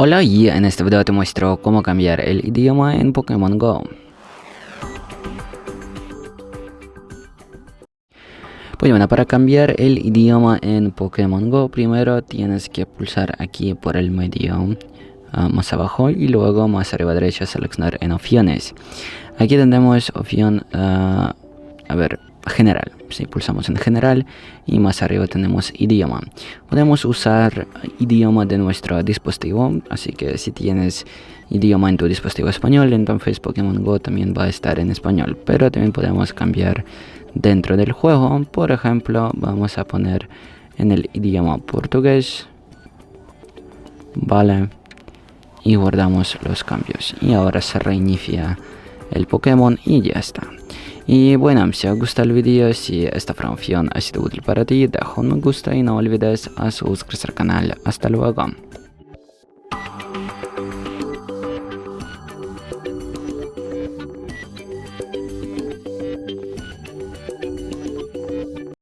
Hola, y en este video te muestro cómo cambiar el idioma en Pokémon Go. Pues bueno, para cambiar el idioma en Pokémon Go, primero tienes que pulsar aquí por el medio más abajo y luego más arriba a derecha seleccionar en opciones. Aquí tenemos opción, general. Si pulsamos en general y más arriba tenemos idioma. Podemos usar idioma de nuestro dispositivo, así que si tienes idioma en tu dispositivo español, entonces Pokémon Go también va a estar en español, pero también podemos cambiar dentro del juego. Por ejemplo, vamos a poner en el idioma portugués, vale, y guardamos los cambios y ahora se reinicia el Pokémon y ya está. Y bueno, si os gusta el vídeo, si esta información ha sido útil para ti, deja un me gusta y no olvides suscribirse al canal. Hasta luego.